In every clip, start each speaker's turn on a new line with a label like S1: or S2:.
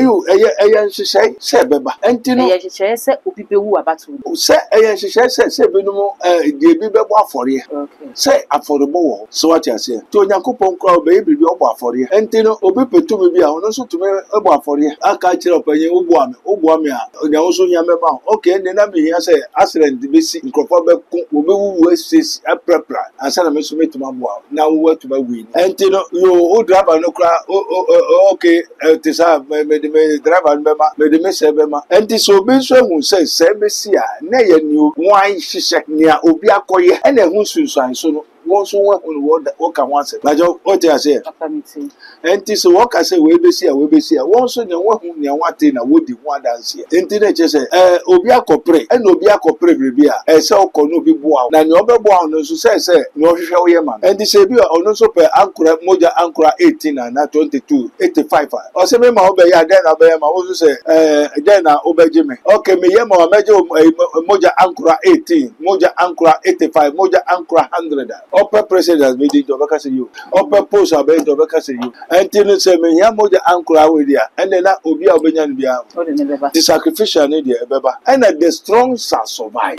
S1: you ayan say beba entino
S2: ye say obi bewu abatu
S1: say ayan say benum de bi bebo afore say affordable wo so what you say to Nyankopon kwa be bi obo afore entino obi petumi bi a ono so tumi obo afore aka kire opanye obo ame a nyawo so nya mema okay ne na me here say accident be si nkofo be ku obi wu asis aprapra asana me so metuma bo na wo to ba wi entino yo driver no kra okay tisa me driver bema me se bema enti so be so hu say be si a na ye ni wan hihye nia obi akoye ene hu sunsuan so no won so wo ka wan se bajo o ti ase enti so wo ka say we be si a won so ne wo hu ne wate na wo di hu adanse enti na che say obi akopre ene obi akopre brebi a se okọ no bi boa na ne obeboa no so say ne ohwehwe wo ye ma enti say bi ono so pe ankura moja ankura 18 na 22 85 o se me ma obe ya den na be ma wo so say den na obeje me okay me ye ma meje moja ankura 18 moja ankura 85 moja ankura 100 upper president me di dobeka say you upper post abe dobeka say you enti no say me ya moja ankura we dia ene na obi a obenya no bia the sacrificial ne dia ebeba and the strong shall survive.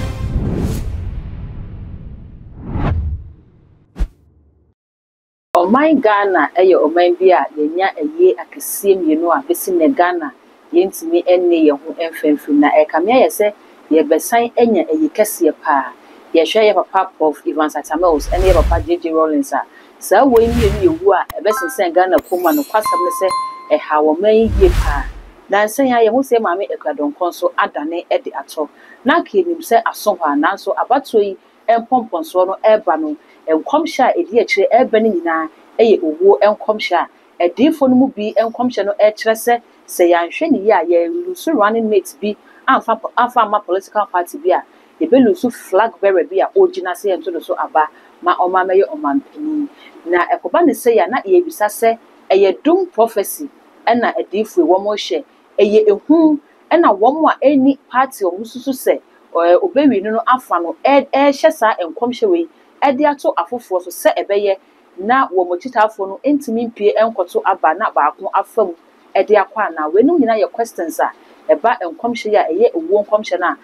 S2: My Ghana, a man be a yenya a year I can see you know a bit in Ghana. Yent me any your home and from na Camia say, ye besign any a ye cassia pa. Ye share your papa of Evans Atamos and your papa J.J. Rollins. So when you are a best in Saint Ghana, Puma, no pass say a how may ye pa. Now say I won't say mammy a cradon console adane at the atop. Now came him say a song and so about to and pompon swallow air bano. And come share a dear tree air burning na a wo and come share a dear for no be and come share no air tresse say I'm shiny ya lose running mates be and my political party beer the bellusu flag bearer beer or gina say and to the so aba ma o ma mayor o man penny na a cobani say ya na ye bisa say a ye doom prophecy and na a dear for one more share a ye a whom and a one more any party or musu say or obey no afano air shessa and come share edi ato afofo so se ebeye na wo mochitafo no entimi mpie enkoto aba na baako afam edi akwa na we no nyina ye questions a eba enkomhye ya eye owo enkomhye na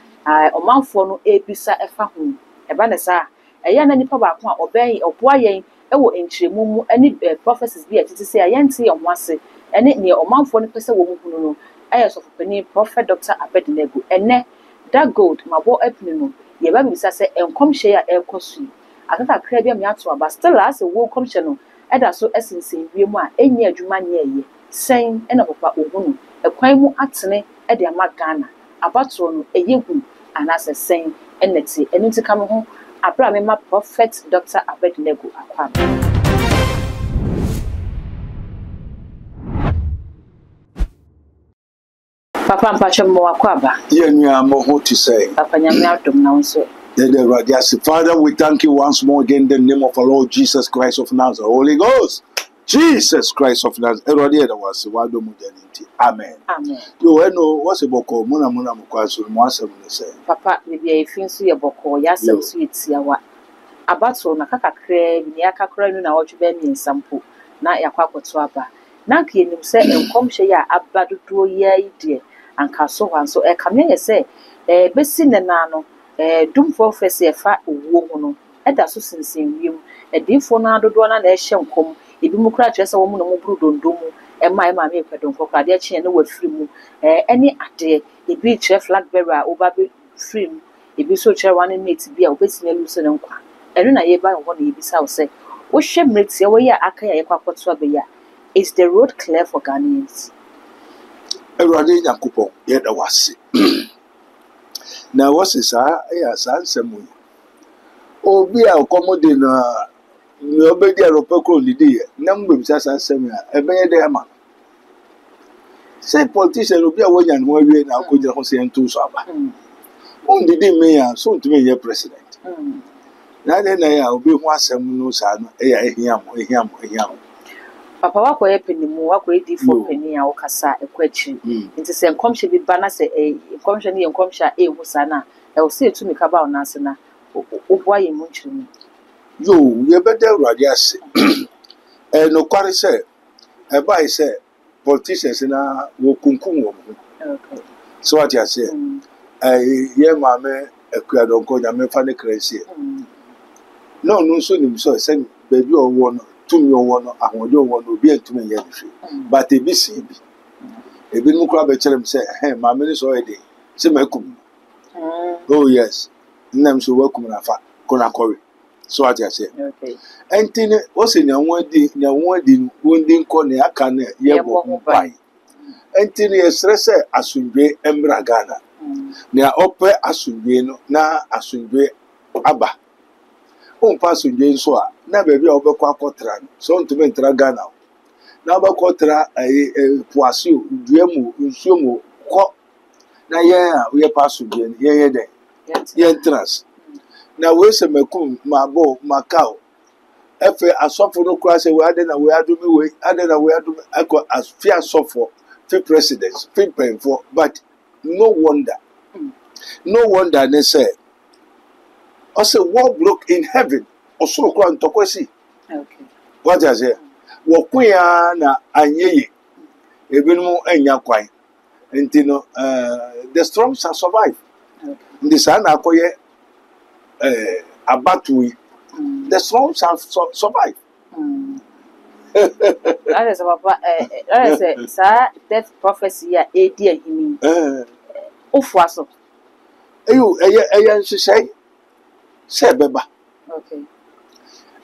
S2: omanfo no ebisa efa ho eba ne sa eye na nipa baako a oben oboa yen ewo enchiremu mu ani prophecies bi atiti se ayente ye ho ase ene ne omanfo no pese wo mu hunu no aye so fopani prophet Dr. Abednego ene that gold mabo epni no ye ba bisa se enkomhye ya ekosu atata krabia me ato aba still as a wo commission no eda so esensen wie mu a enye adwuma nye ye sen ena papa ohunu ekwan mu atene ede ama Ghana abato no eyehu anase sen eneti enunti kam ho abra me ma prophet Dr. Abednego akwam papa mpacho mo akwaba
S1: Ye nua mo ho to say
S2: papa nyame adom na wonso.
S1: Father, we thank you once more again in the name of our Lord Jesus Christ of Nazareth. Holy Ghost, Jesus Christ of Nazareth. Amen.
S2: Amen.
S1: You know what's a boko muna mukwasu mwasa say.
S2: Papa, maybe I feel so your boko, yasam sweet yawa. Abato na kakakre, ni akakra no na ojuba mi nsampo na yakwa kwotwaba. Na kiyenim se enkomhye ya abadodo ya ide anka so wanso e kamye ye se besi ne na no doom prophecy efa owo ho no eda so sinsin wiem edifo na adodo na ehye nkom ebi mu kra kyerese wo mu no mu buru dondo mu ema me kwadon kokra de kye na wafiri mu eni ade ebi kyerɛ flag bearer oba be free mu ebi so kyerɛ one mate bi a obesi na lu se ne nkwa eno na ye ba ho na ebi sa wo se wo hwɛ mate ye wo ya aka ya ye kwakwoto abeya. Is the road clear for Ghanaians?
S1: Erade Yakupon ye da wase na wase sa ya sa nsemu obi a komode na obedi aropeko lidi na mbem sa nsemu a ebenye de ama say politician obi a wonya no awie na akogire ho se ento so aba didi me ya so ntime ye president na na ya obi ho asem no sa no ya ehiam
S2: Papa wako ye penimu wako ye di for peni ya okasa ekwachi nti se nkomhye bi ba na se nkomhye ne nkomhye hu sana e wo se etumi ka ba onase na oboa ye mu nchirimi
S1: yo ye beda urade ase no kware se e bai se politicians na wo kunkum wo.
S2: Okay.
S1: So what you say? Ye mame akuadonko nyame fa ne kransie. No no so nim so say baby owo no tumi owo no ahode owo no obi antumi ye hwe. But e bi si bi. E bi mu kura be kire me say mame ni so e dey. Say makum. Oh yes. Nnam so wakum na fa kona kore. So what you say?
S2: Okay.
S1: Entine o se nya won di wondi nko ne aka ne ye bo bai. Entine ye stress asundwe emra Ghana. Na ope asundwe no na asundwe aba. O pa asundwe nso a na baby a obekwa akotra no. So ntumi ntra Ghana. Na abakotra poasio duemu nsuomo ko na ye a we pa asundwe ye de. Ye trans. Na we se makum mabo makao efe asofo no kura se we ade na we adumi akọ as fi asofo fi presidents fi penfo but no wonder they say also war broke in heaven osoro kura ntokwesi.
S2: Okay.
S1: What I say wo kuya na anyeye ebinum anya kwan ntino the strong shall survive.
S2: Okay.
S1: Ndi sa na akoye abatui. The strong shall survive.
S2: That is papa. That is sir. Death prophecy ya edi ahimi. Ofuaso.
S1: Eyo nhyehyɛ sɛ bɛba.
S2: Okay.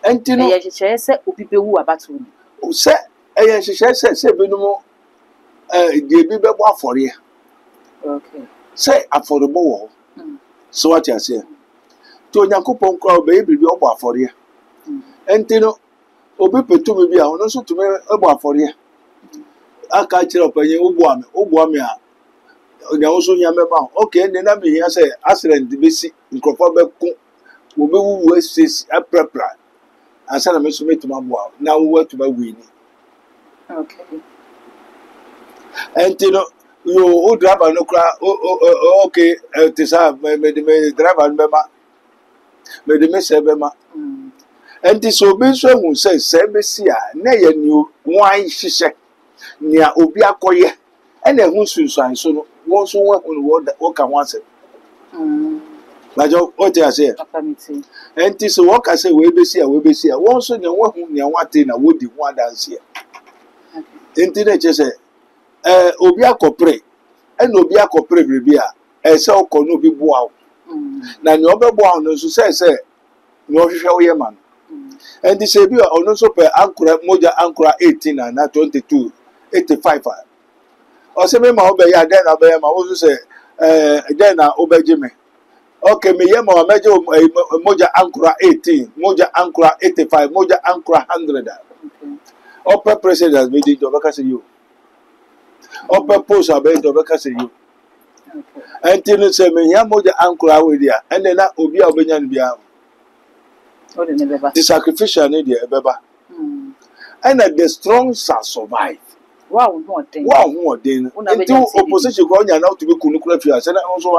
S1: Enti no
S2: nhyehyɛ sɛ obi bewu abatu ni.
S1: Sɛ nhyehyɛ sɛ binom die bi bɛbɔ afɔre.
S2: Okay.
S1: Sɛ afɔrebɔ wɔ hɔ. So what you say? To Onyankopɔn kra obeyi bibi ɔbɔ afɔre. Enti no obi petumi bi a ɔno nso tumi ɛbɔ afɔre. Aka kyerɛ ɔpanyin obu ame a onyawo so nyame ma. Okay, ne na me hia sɛ accident besi nkrɔfo bɛko obewu wesisi aprapra. Asa na me so metuma boa. Na wo atuma wini.
S2: Okay.
S1: Enti no o driver no kra okay tisa me driver no bema me de me se bema enti so be so hu se besi a na ye ni wan hihye nia obi akoye e na hu sunsuan so no won so wo ka ho ase bajo o te ase enti so wo ka se we besi a won so ne wo hu nia wate na wodi ho adanse enti na che se obi akopre ena obi akopre bebi a ese okọ no obi boa na ne obeboa no so se no hwehwe wo ye man and say bi ono so pe ankura moja ankura 18 na 22 85 o se me ma obe ya den na be ma wo so se den na obeje me okay me ye ma meje moja ankura 18 moja ankura 85 moja ankura 100 ope president me di do baka se you open post about to beka say you until say me ya moja ankura we dia and na obi a obenya no bia
S2: o de ne beba
S1: the sacrificial need e beba and the strong shall survive.
S2: Wow who den
S1: until opposition go nya na to be kunu kura fi ase na so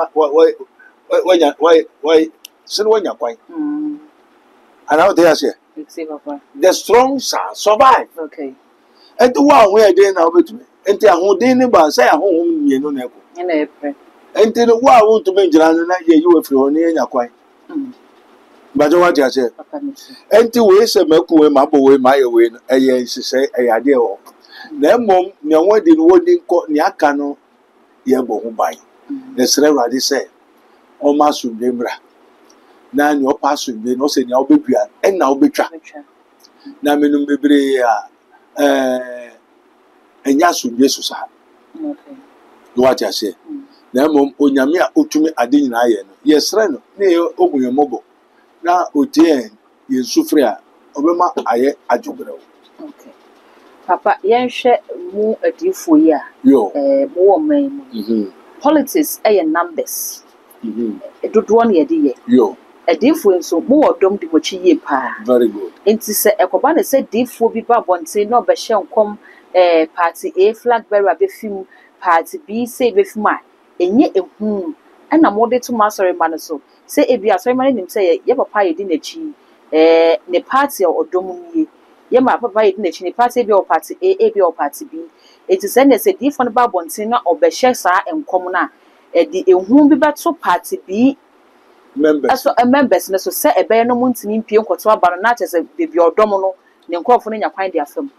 S1: why sin wanya kwan and how they say the strong shall survive.
S2: Okay.
S1: And wow we dey na obetumi enti ahoden ne ba sai ahohom mienu na eko
S2: na epre
S1: enti no wa won to benjira no na ye yiwe firi ho ne nya kwan bajo wa dia se enti we se maku we mabo we ma ye we no eye nsise eyade e ho na mom ne wodi no wodi nko ne aka no ye bo ho ban na sere wade se o ma su dembra na ni o pa su be no se ni obedua en na obetwa na menum bebre a enya so Jesus ha.
S2: Okay.
S1: No what you say. Na mom onyame a otumi ade nyina aye no. Yesre no na ogunyemobo. Na otie yensufre a obema aye adwobrew.
S2: Okay. Papa yenhwe mu adifo yi a
S1: Yo.
S2: Mo wo man mu. Politics numbers. Dodo na ye de ye.
S1: Yo.
S2: Adifo nso mo wo dom de mochi ye pa.
S1: Very good.
S2: Enti se ekoba na se difo bi ba bonte na obehye nkom party A flag bearer befim party B say befim a enye ehun na mode to masori man so say e bia sorry man nim say ye papa ye di na chi ne party odom nie ye ma papa ye di na chi ne party bi o party A bi o party B It is any said if on about Bontina or Beshesa and Commona, the whom be back so party be
S1: members.
S2: So a members, so say a bear no moon in Pion Cotua Baronat as a baby or domino, then call for in your kind their film.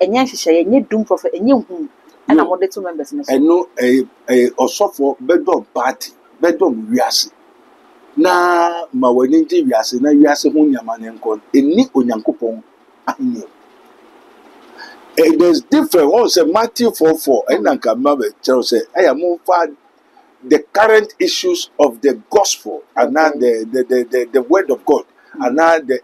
S2: And yes, she need doom prophet and you whom and I wanted two members.
S1: And no a also for bedroom party, bedroom riasi. Na ma wani nti wiase na wiase ho nyama ne nkon eni onyankopon ahini. There's different one say Matthew 4:4 and nka ma be tell say I am for the current issues of the gospel and now the word of God and now the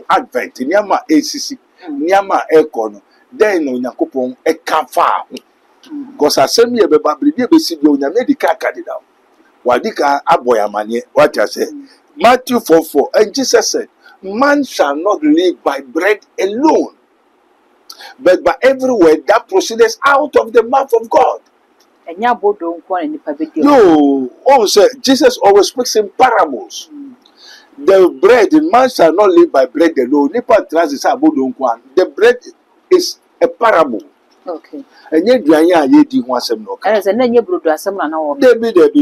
S1: advent nyama ACC nyama ekon then onyankopon e ka fa because asem ye be babli be si bi onyame di ka kadida. Wadika aboyamanye, what I say. Matthew 4:4, and Jesus said, man shall not live by bread alone, but by every word that proceeds out of the mouth of God. No, also Jesus always speaks in parables. The bread, man shall not live by bread alone. The bread is a parable.
S2: Okay.
S1: And yet,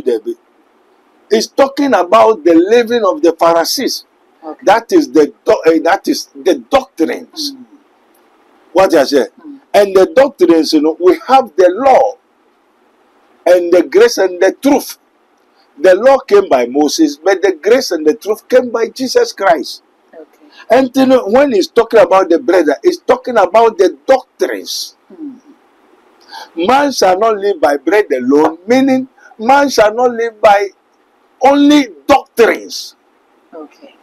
S1: Debbie. It's talking about the living of the Pharisees.
S2: Okay.
S1: That is the doctrines. What I say, and the doctrines, we have the law and the grace and the truth. The law came by Moses, but the grace and the truth came by Jesus Christ.
S2: Okay.
S1: And when he's talking about the bread, he's talking about the doctrines. Man shall not live by bread alone, meaning man shall not live by only doctrines.
S2: Okay.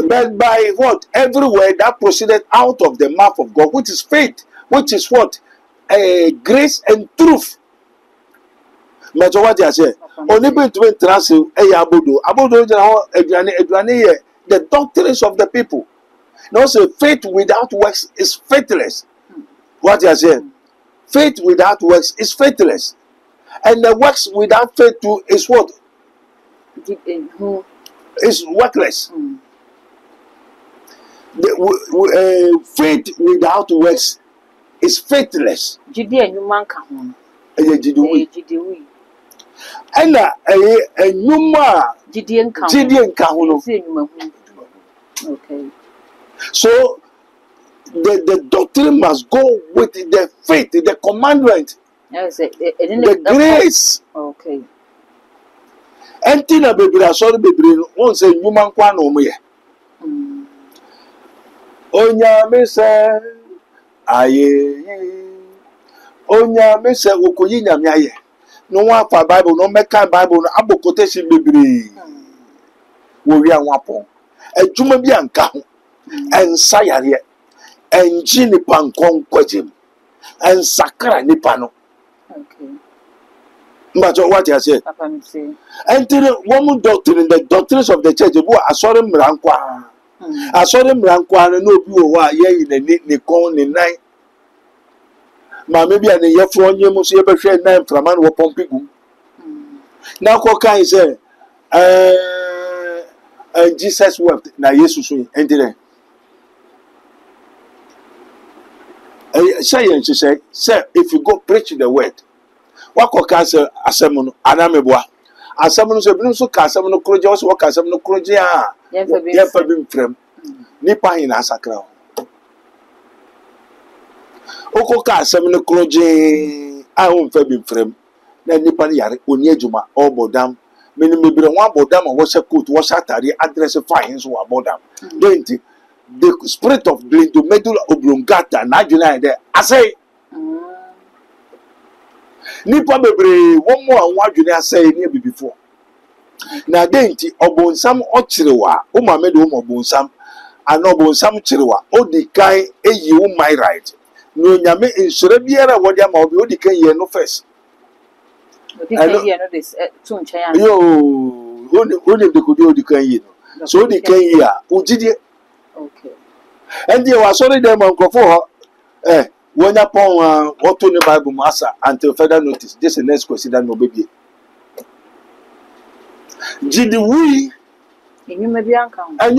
S1: But by what? Every word that proceeded out of the mouth of God, which is faith, which is what? Grace and truth. But what I say? Only between translate the doctrines of the people. Now say faith without works is faithless. What I say? Faith without works is faithless. And the works without faith too is what? Is worthless. Faith without works is faithless. And
S2: okay.
S1: So the doctrine must go with the faith, the commandment. The grace.
S2: Okay.
S1: Enti na bebira sorry bebira won say nyuma nkwa na omoye. Onyame se aye. Onyame se okoyi nyame aye. No one for Bible no make Bible no abokote si bebiri. Wo wi anwapon. Adwuma bi anka ho. Ensa yare. Enji nipa nkon kwagem. Ensakra nipa no.
S2: Okay.
S1: But what I say? Until woman doctrine, the doctrines of the church, who are sorry, Mrankwa. I saw them Mrankwa and no people ye in the Nikon in night. Ma maybe an year from you must ever share name from man or Pompigum. Now, Coca is and Jesus wept. Now, Jesus enter. She said, sir, if you go preach the word. Wako kase asemuno anamebwa asemuno se binu so ka asemuno kroje wo so waka asemuno kroje a ye fa bi mfrem nipa hin asakra oko ka asemuno kroje a wo mfa bi mfrem na nipa ne yare oni adwuma obodam meni mebire ho abodam wo se coat wo satare address fine so abodam then the spirit of the medulla oblongata na adwuna de asay nipa bebre won mo anwa adwene asai ne bibifo na denti obonsam okirewa o ma mede o obonsam ana obonsam kirewa odikan eyi wo my right no nyame insure biara wodi ama obi odikan ye no first odikan ye no this to nchen yo oni de kodi odikan ye no so odikan ye a ugidie
S2: okay
S1: and you was sorry dem nkofo when upon what to the Bible master until further notice, this is next question that no baby. Did we and you may be uncount, and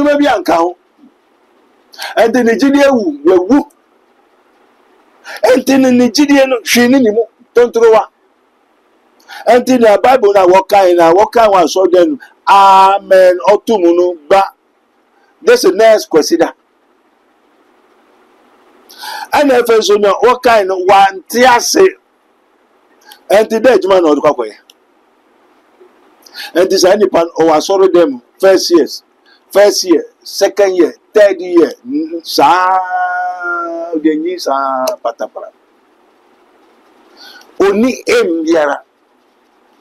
S1: then the Gideon woo enti ni gidie no hwini ni mu tontrowa enti na bible na wokan wa so den amen otumu no ba this is next question da ana efe so no wokan no wanti ase enti da ejuma na odukwa koye enti sa ni pan o wasoro dem first year second year third year sa de ni sa patapara oni embiara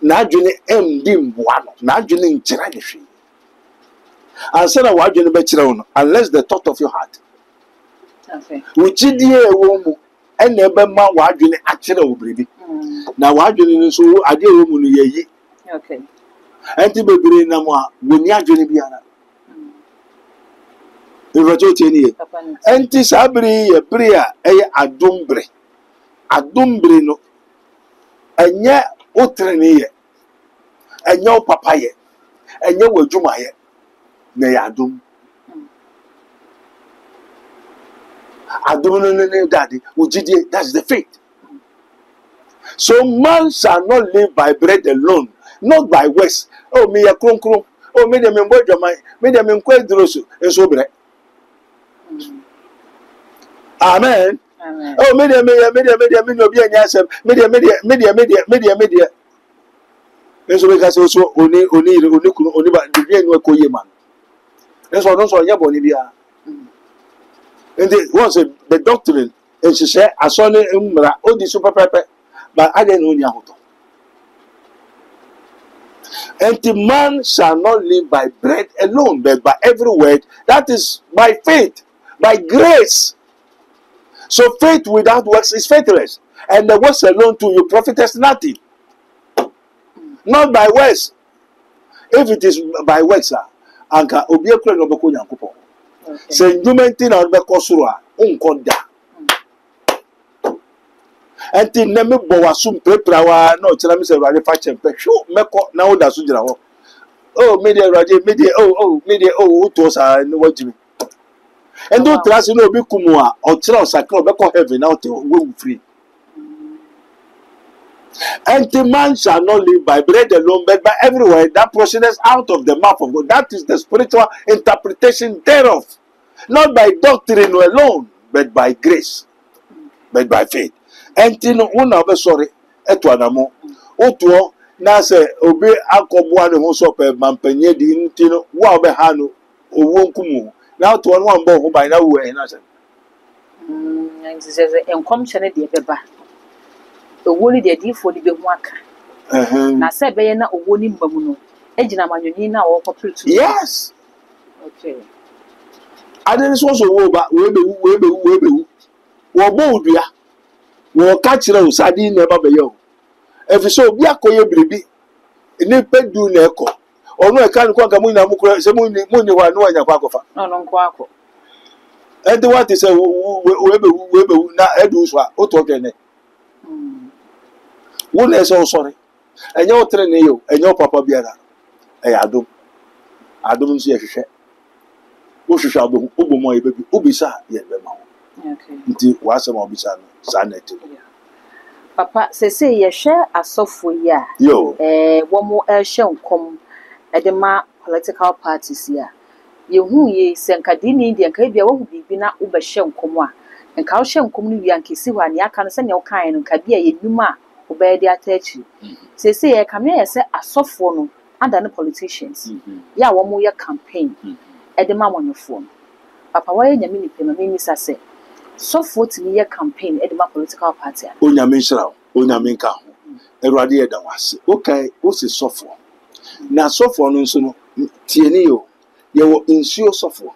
S1: na adwene emdi mboa no na adwene nkyira ne hwe ansana wa adwene be kyerɛ wo no unless the thought of your heart uchidie ewo mu ene ebe ma wa adwene akyerɛ wo biribi na wa adwene no so ade ewo mu no yeyi enti bebere na mo a woni adwene biara Ivajo tieni enti sabri ye bria eye adombre no enye otrene ye enye opapa ye enye wadwuma ye na ya adom no daddy ujidie, that's the faith. So man shall not live by bread alone, not by works. Oh me ya krum oh me dem mbo dwama me dem nkwa droso enso bre. Amen. Oh, media, no be any answer. Media. Eso we kasi so oni ba the no ko ye man. Eso no so ya boni bia. And once the doctrine and she say asole mra odi super pepe but I don't know ahoto. And the man shall not live by bread alone, but by every word that is by faith, by grace. So faith without works is faithless. And the works alone to you profiteth nothing. Not by works. If it is by works, anka obi ekure no beko nyankopon. Se ndumenti na beko soro a unkoda. Enti na me bo wasum preprawa na o kira me se Awurade fa chempe. Hwo meko na wo da so gira ho. Oh media Awurade media to sa no wajimi. And don't trust no be kumua or tell sacro beko heaven out we free. And the man shall not live by bread alone, but by every word that proceeds out of the mouth of God. That is the spiritual interpretation thereof. Not by doctrine alone, but by grace, but by faith. And tino una be sorry eto anamo. Oto na se obi akobua ne ho so pe mampenye di ntino wa be ha no owo nkumu. Now to one bomb by now we are not. And says, and come channel the beba. The woolly the deep for the waka. Now said Bayana or woolly bamuno. Ejina manunina or popular. Yes. Okay. I didn't also go back. We will catch you, Sardine never be yo. If you saw Biaco, baby, in a bed do neco. Or no, I can't conquer Muna Muni no one Yakofa. No, Quaco. And what is a na Eduswa, Otokene. One is so sorry. And your train, and your papa Biara. I don't see a share. Who shall be Ubomoy, baby, Ubisa, yet the mouth. It was some Obisa, sanity. Papa says, ye share a software ya. Yo, one more shall come. Edema political parties here. You who ye Sankadini Indian Cabia will be na Uber Shem Comwa, and Cow Shem Community and Kisiwa, and Yakan send your kind and Kabia Yuma, obey their techi. Say, I come here, say a soft phone under the politicians. Ya one more campaign. Edema on your phone. Papa, why in a minute, Pemamini say, soft 40 year campaign, Edema political party. Unya Misra, Unya Minka, Eradia was okay, what's a soft phone? Na sofo no nso no tieni yo ye wo nsuo sofo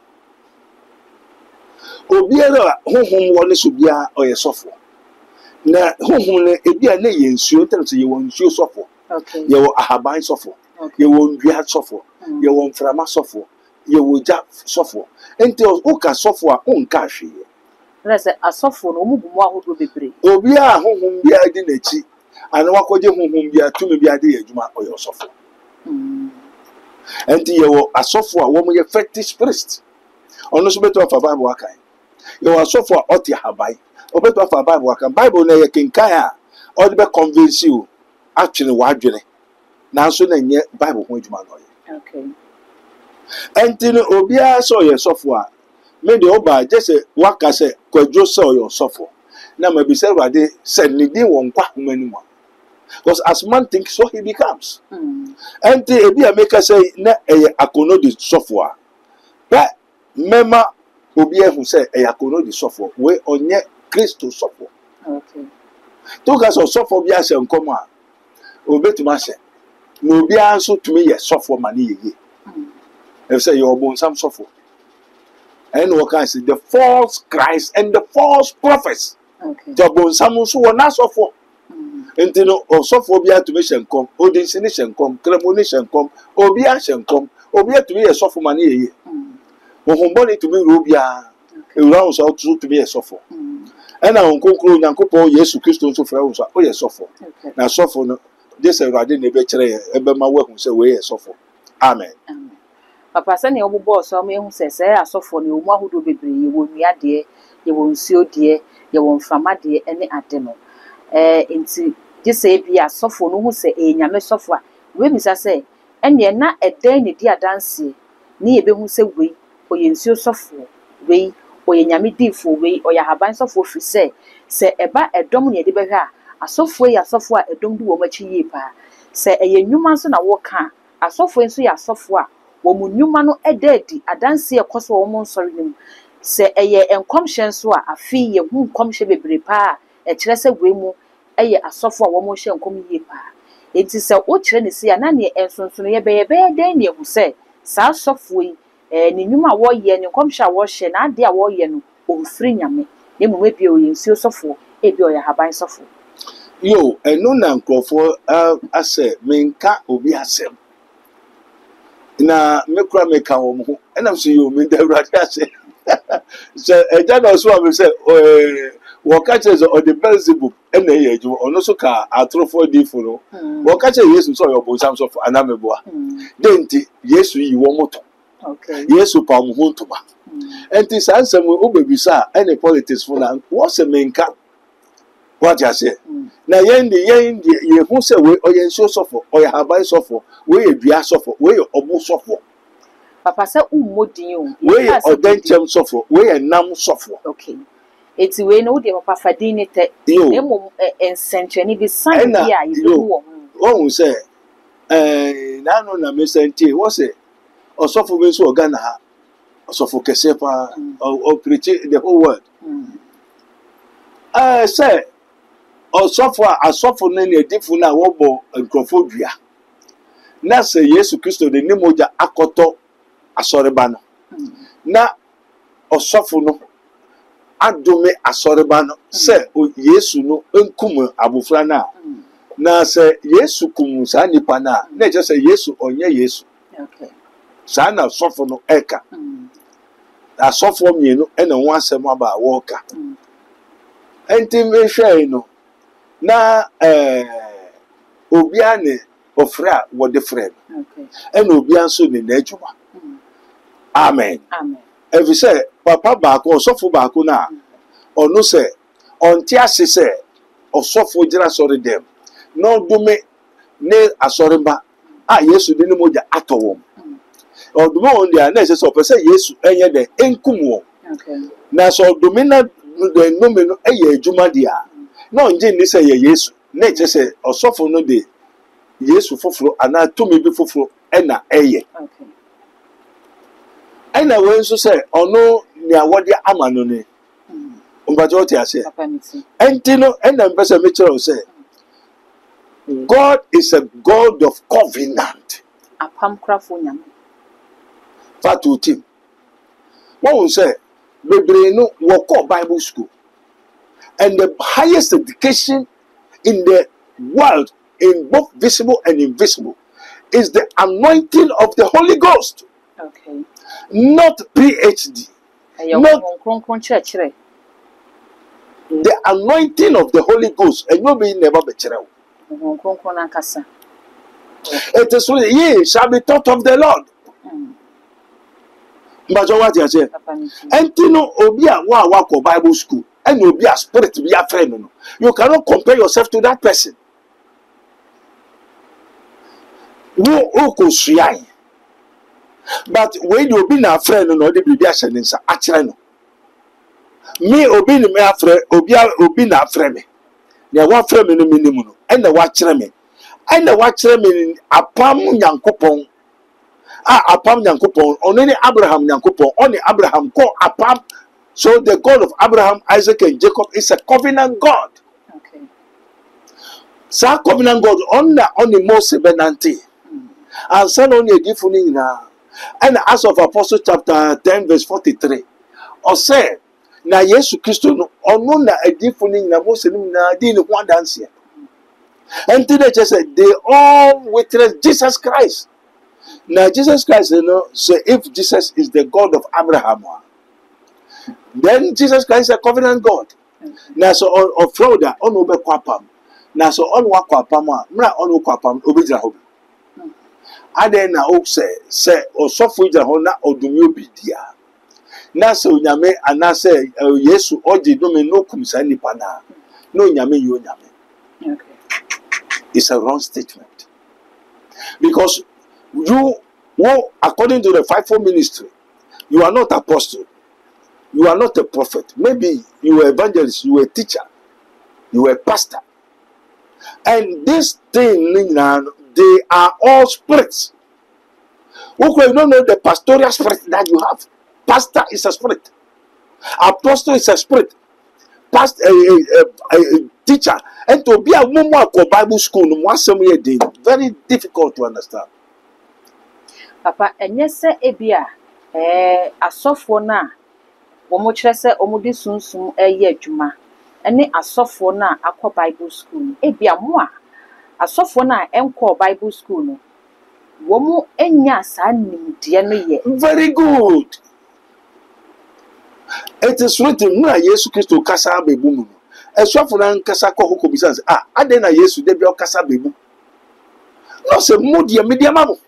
S1: obiara honhom wo ne so bia oye sofo na honhom ne ebia na ye nsuo tanso ye wo nsuo sofo ye wo ahaban sofo ye wo ndua sofo ye wo mframa sofo ye wo ja sofo enti o ka sofo a onka hwe na se asofo no mu gumu ahodo bebre obiara honhom bia di na chi ana wakoje honhom bia tumi bia de adwuma oye sofo. And you are software woman fetish priest. On the better of a Bible. You are software oti habai. obeto afa Bible aka Bible na ye kenkan a o de be convince you actually wadwene na so na nye Bible ho adwuma no ye.
S2: Okay.
S1: Entino obia so ye sofo a me de oba je se waka se kwadwo se o ye sofo na ma bi se Awurade se ne din won kwa humani mu. Because as man thinks, so he becomes. And the Ebia maker say, na akono di software. But mema obia who say a akono di software, we onye Christo software.
S2: Okay.
S1: Took us of software bias and comma. Obey to my say. No be answer to me a software money ye. If say you're born some software. And what can I say? The false Christ and the false prophets.
S2: Okay.
S1: The born some who were not software. Entino osophobia to mission come, odinsination come, cremonation come, obiation come, obia to be a soft money ye. Wohumboni to be rubia, a rounds out to be a soft. And I won't conclude Yankopo, yes, Christian so far, oh, yes, soft. Now, soft for this, I didn't eventually, my work will say, way a soft. Amen.
S2: Papa sani obu boss o me hu se asofo ne omu ahodo bebre ye wo nua de ye wo nsuo de ye wo mframa de ene ade no enti gise bi asofo no hu se enyame sofo a we misa se ene na eden ne di adanse ne ye be hu se we oye nsuo sofo we oye nyame difo we oya haban sofo fi se eba edom ne de be hwa asofo ye asofo a edom du wo machi yi pa se eye nwuma so na wo ka asofo nso ye asofo a womu nyuma no ededi adanse ekoso wo mo nsori nim se eye enkomhye nso a afi ye hu enkomhye bebre pa e kire se gwemu eye asofo a wo mo hye enkom yie pa enti se wo kire ne se ya na ne ensonsono ye be den ne hu se sa asofo yi ne nyuma wo ye ne enkomhye a wo hye na ade a wo ye no o firi nyame ne mu mebie o ye nsuo sofo e bi o ya haban sofo
S1: yo eno na nkrofo ase menka obi asem na mekura meka wo mo ena so yo me da Awurade ase so eja na so am say wo ka che so the Beelzebub ena ye eju ono so ka atrofo difo no wo ka che Yesu so yo bo sam so anameboa denti Yesu yi wo moto
S2: okay
S1: Yesu pa mo ho ntoba enti sansem wo bebisa ene politics fo na wo se menka what you say na yen ye hu se we oyen so sofo oya haban sofo we edua sofo we obu sofo
S2: papa se umodin o
S1: we odenchem sofo we enam sofo
S2: okay eti we no de papa fadin te emo ensencheni bi san bia yibu wo
S1: hu se na no na mesenti wo se osofo be so organa ha osofo kesepa o preach the whole world say asofo na ne edifu na wo bo nkrofo dua na se Yesu Kristo de nimoja akoto asoreba no na osofo no adome asoreba no se Yesu no enkum abofra na se Yesu kum sa nipa na je se Yesu onye Yesu
S2: okay
S1: sa na osofo no eka asofo mienu ena ho asem aba wo ka enti me hwe no na obia ne ofra wo de friend
S2: okay
S1: and obia nso ne n'adwuma amen
S2: amen
S1: every say papa baako osofo baako na onu se onti ase se osofo gira sori dem no dume ne asori ba Yesu de ne moja atowom odume on dia na se so pese Yesu enye de enkum wo
S2: okay
S1: na so dume na de no me no eye adwuma dia no nje ni se ye Yesu na je se osofo no de Yesu foforo ana to me bi foforo ena eye
S2: okay
S1: ena we nso se ono ni awode amano ne mbajo ti ase
S2: papa niti
S1: entino ena mbese me kire se God is a God of covenant
S2: apam krafo nyam
S1: fatu team won say bebre no wo call Bible school and the highest education in the world, in both visible and invisible, is the anointing of the Holy Ghost.
S2: Okay.
S1: Not PhD. Not the anointing of the Holy Ghost. And you may never be true. It is really, ye shall be taught of the Lord. But what you say? And you know, Obia wa Bible school. and you'll be a spirit to be a friend. You cannot compare yourself to that person. Who could shine? But when you be a friend, no, they be a sentence. Actually, me obi ni me afre obi na afre me. Na wa afre me no minimum no. And the wa kire me. And the wa kire me apam Nyankopɔn. Apam Nyankopɔn. Only Abraham Nyankopɔn. Only Abraham ko apam. So the God of Abraham, Isaac, and Jacob is a covenant God.
S2: Okay.
S1: So covenant God on the Moses benanti. And send on your gift now. And as of Apostle chapter 10 verse 43. Or say, na Yesu Christo no ono na adifuni na Moses na di ne ho dance. And today just said they all witness Jesus Christ. Now Jesus Christ, you know, so if Jesus is the God of Abraham, then Jesus Christ is a covenant God. Now so of Florida on obe kwapam. Now so on wa kwapam a mra on kwapam obe jira hobi. Ade na o say osofo jira ho na odumi obi dia. Na se onyame anase Yesu oji dome no kumsa nipa na. No nyame yo nyame.
S2: Okay.
S1: It's a wrong statement. Because you, according to the fivefold ministry, you are not apostle. You are not a prophet. Maybe you were evangelist, you were a teacher, you were a pastor. And this thing, they are all spirits. Okay, you don't know the pastoral spirit that you have. Pastor is a spirit. Apostle is a spirit. Pastor, a teacher. And to be a woman of Bible school, very difficult to understand.
S2: Papa, and yes, sir, Ebia, a software na, Omochese, Omudi Sunsum, a year Juma, and a software na, aqua Bible school, Ebia moi, a software na, encore Bible school. Womo enya san ye.
S1: Very good. It is written, na Yesu Christo kasa bebu. A software kasa ko hoko bisans. Adena Yesu debio kasa bebu. No se moody media mamu.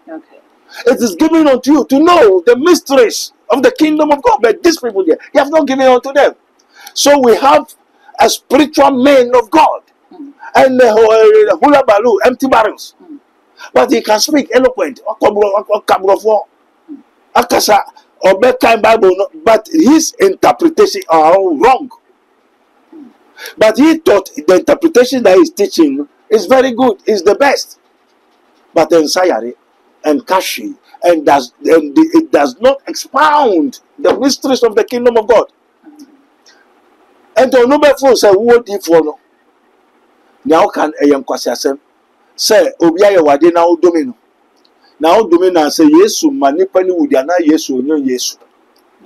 S2: Okay.
S1: It is given unto you to know the mysteries of the kingdom of God. But these people there, you have not given unto them. So we have a spiritual man of God. And the hula balu, empty barrels. But he can speak eloquent. Akasa or bedtime Bible, but his interpretation are all wrong. But he thought the interpretation that he's teaching is very good, is the best. But then Sayari and Kashi and it does not expound the mysteries of the kingdom of God. And the number four say, "What if follow?" Now can a young Kwasiasem say, "Obiya wade na domino." Now domino say, "Yesu manipani udiana Yesu onyo Yesu."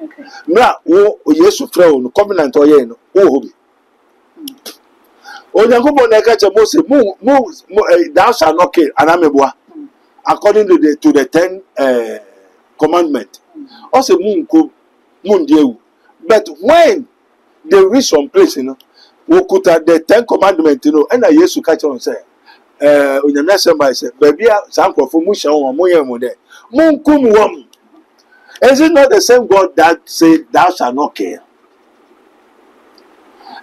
S2: Okay.
S1: Mra wo Yesu frɛ no covenant oyɛ no wo hobi. Onyankopɔn na ka che Moses mu thou shalt not kill anameboa. According to the 10 commandment. Also munku mundiewu. But when they reach some place, you know, we could the 10 commandments, you know, and I used to catch on say, Onyame somebody say, baby, sanko for musha on moye there. Munkum wom. Is it not the same God that said, thou shalt not kill?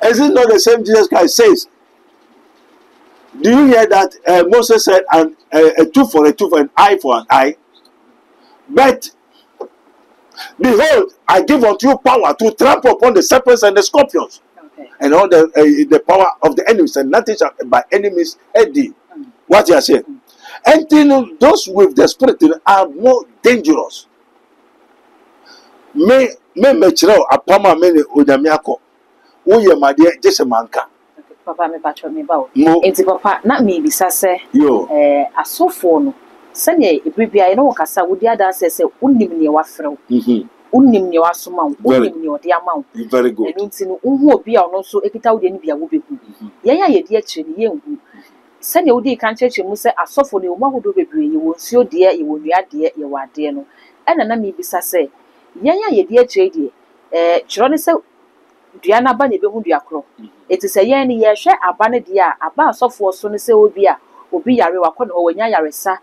S1: Is it not the same Jesus Christ says? Do you hear that Moses said, a tooth for a tooth, an eye for an eye? But, behold, I give unto you power to trample upon the serpents and the scorpions,
S2: Okay.
S1: and all the power of the enemies, and nothing shall by enemies hurt thee. What you are saying? And those with the spirit are more dangerous. Me chiro apama me onyamiako. Uye madie jese manka.
S2: Papa me patcho me ba o.
S1: No.
S2: Enti papa na me bisa se
S1: Yo.
S2: asofo no se ne ebribia ye no kasa wodi adanse se unnim ne wafrew. Unnim ne wasoma wo. Unnim ne odi ama wo.
S1: Very good.
S2: Enu nti no unhu obi a ono so ekita wodi ani bia wo beku. Ye ya ye de akire ne ye nhu. Se ne wodi kan cheche mu se asofo ne wo mahodo bebre ye wo nsuo de ye wo nua de ye wo ade no. Ena na me bisa se ye ya ye de akire de chiro ne se duana ba ne behu duakro. It is a yen ye share abane dia aba asofo so ne se obi yare wakɔ no wanya yaresa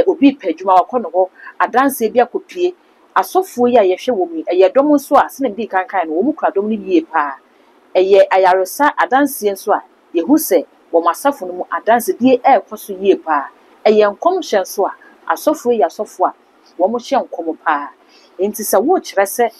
S2: obi padwuma wakɔ no ho adanse bia kopie asofo yi a ye hwe wo mi ye dom so a se ne bi kankan no wo mu kura dom ne yie pa ɛyɛ ayaresa adanse nso a yehu sɛ wɔ masafo no mu adanse die ɛkɔ so yie paa ɛyɛ nkɔmhyɛ nso a asɔfo yi asɔfo a wɔn hyɛ nkɔm paa enti sɛ wo kyerɛ sɛ